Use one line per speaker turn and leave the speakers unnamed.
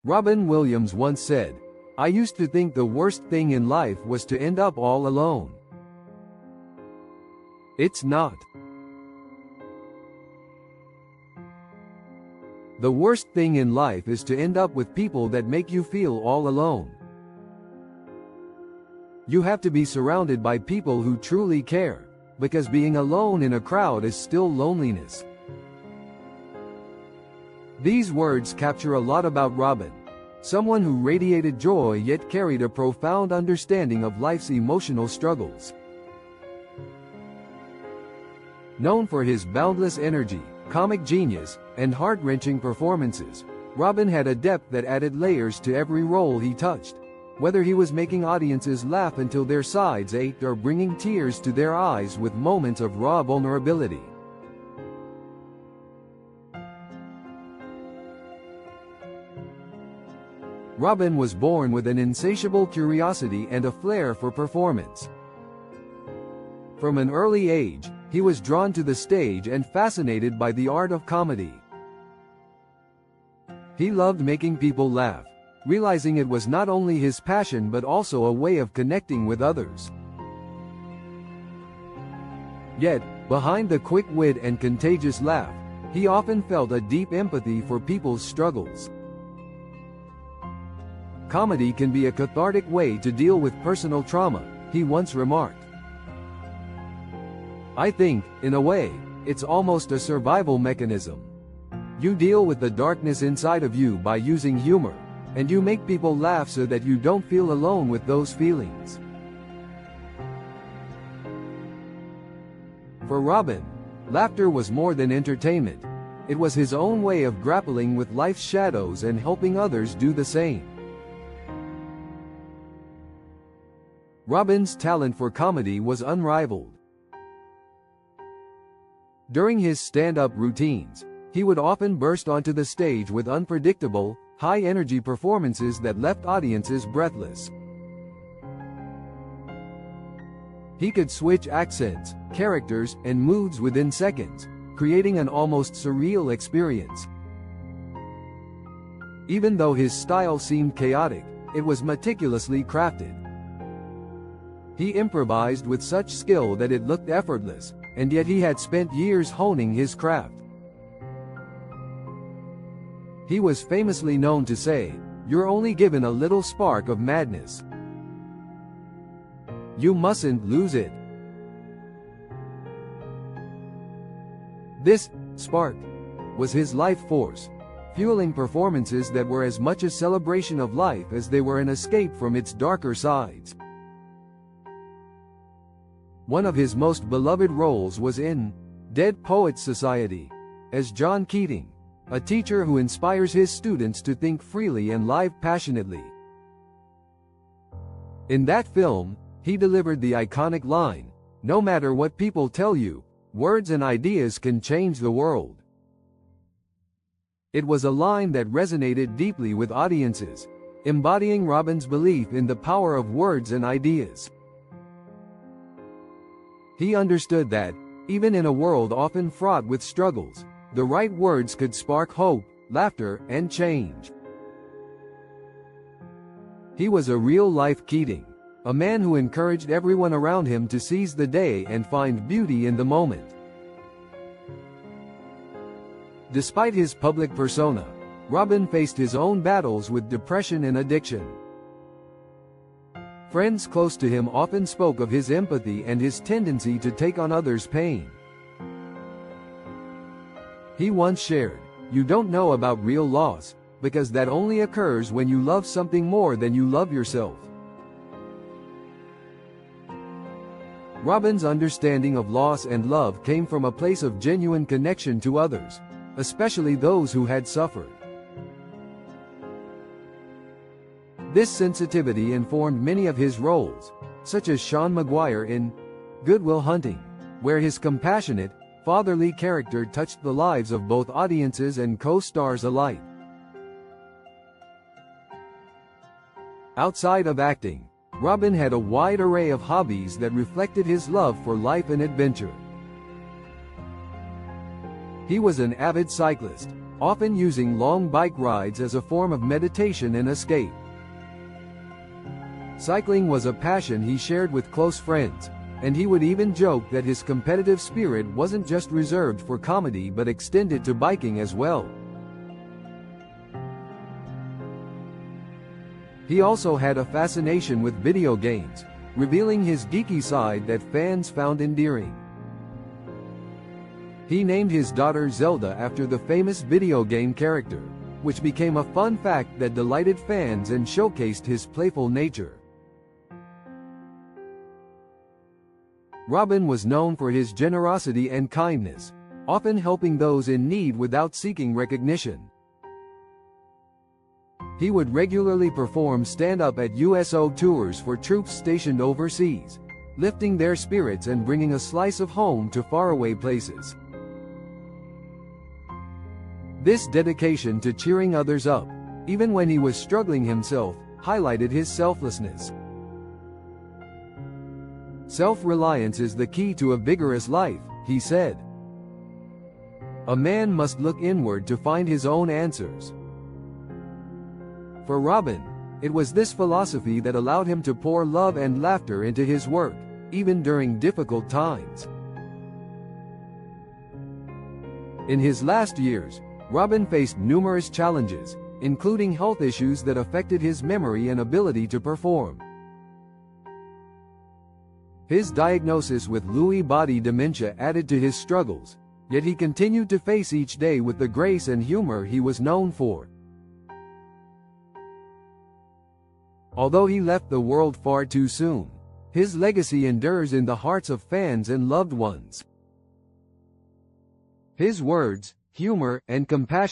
Robin Williams once said, "I used to think the worst thing in life was to end up all alone. It's not. The worst thing in life is to end up with people that make you feel all alone. You have to be surrounded by people who truly care, because being alone in a crowd is still loneliness." These words capture a lot about Robin, someone who radiated joy yet carried a profound understanding of life's emotional struggles. Known for his boundless energy, comic genius, and heart-wrenching performances, Robin had a depth that added layers to every role he touched. Whether he was making audiences laugh until their sides ached or bringing tears to their eyes with moments of raw vulnerability. Robin was born with an insatiable curiosity and a flair for performance. From an early age, he was drawn to the stage and fascinated by the art of comedy. He loved making people laugh, realizing it was not only his passion but also a way of connecting with others. Yet, behind the quick wit and contagious laugh, he often felt a deep empathy for people's struggles. "Comedy can be a cathartic way to deal with personal trauma," he once remarked. "I think, in a way, it's almost a survival mechanism. You deal with the darkness inside of you by using humor, and you make people laugh so that you don't feel alone with those feelings." For Robin, laughter was more than entertainment. It was his own way of grappling with life's shadows and helping others do the same. Robin's talent for comedy was unrivaled. During his stand-up routines, he would often burst onto the stage with unpredictable, high-energy performances that left audiences breathless. He could switch accents, characters, and moods within seconds, creating an almost surreal experience. Even though his style seemed chaotic, it was meticulously crafted. He improvised with such skill that it looked effortless, and yet he had spent years honing his craft. He was famously known to say, "You're only given a little spark of madness. You mustn't lose it." This spark was his life force, fueling performances that were as much a celebration of life as they were an escape from its darker sides. One of his most beloved roles was in Dead Poets Society, as John Keating, a teacher who inspires his students to think freely and live passionately. In that film, he delivered the iconic line, "No matter what people tell you, words and ideas can change the world." It was a line that resonated deeply with audiences, embodying Robin's belief in the power of words and ideas. He understood that, even in a world often fraught with struggles, the right words could spark hope, laughter, and change. He was a real-life Keating, a man who encouraged everyone around him to seize the day and find beauty in the moment. Despite his public persona, Robin faced his own battles with depression and addiction. Friends close to him often spoke of his empathy and his tendency to take on others' pain. He once shared, "You don't know about real loss, because that only occurs when you love something more than you love yourself." Robin's understanding of loss and love came from a place of genuine connection to others, especially those who had suffered. This sensitivity informed many of his roles, such as Sean Maguire in Good Will Hunting, where his compassionate, fatherly character touched the lives of both audiences and co-stars alike. Outside of acting, Robin had a wide array of hobbies that reflected his love for life and adventure. He was an avid cyclist, often using long bike rides as a form of meditation and escape. Cycling was a passion he shared with close friends, and he would even joke that his competitive spirit wasn't just reserved for comedy but extended to biking as well. He also had a fascination with video games, revealing his geeky side that fans found endearing. He named his daughter Zelda after the famous video game character, which became a fun fact that delighted fans and showcased his playful nature. Robin was known for his generosity and kindness, often helping those in need without seeking recognition. He would regularly perform stand-up at USO tours for troops stationed overseas, lifting their spirits and bringing a slice of home to faraway places. This dedication to cheering others up, even when he was struggling himself, highlighted his selflessness. "Self-reliance is the key to a vigorous life," he said. "A man must look inward to find his own answers." For Robin, it was this philosophy that allowed him to pour love and laughter into his work, even during difficult times. In his last years, Robin faced numerous challenges, including health issues that affected his memory and ability to perform. His diagnosis with Lewy body dementia added to his struggles, yet he continued to face each day with the grace and humor he was known for. Although he left the world far too soon, his legacy endures in the hearts of fans and loved ones. His words, humor, and compassion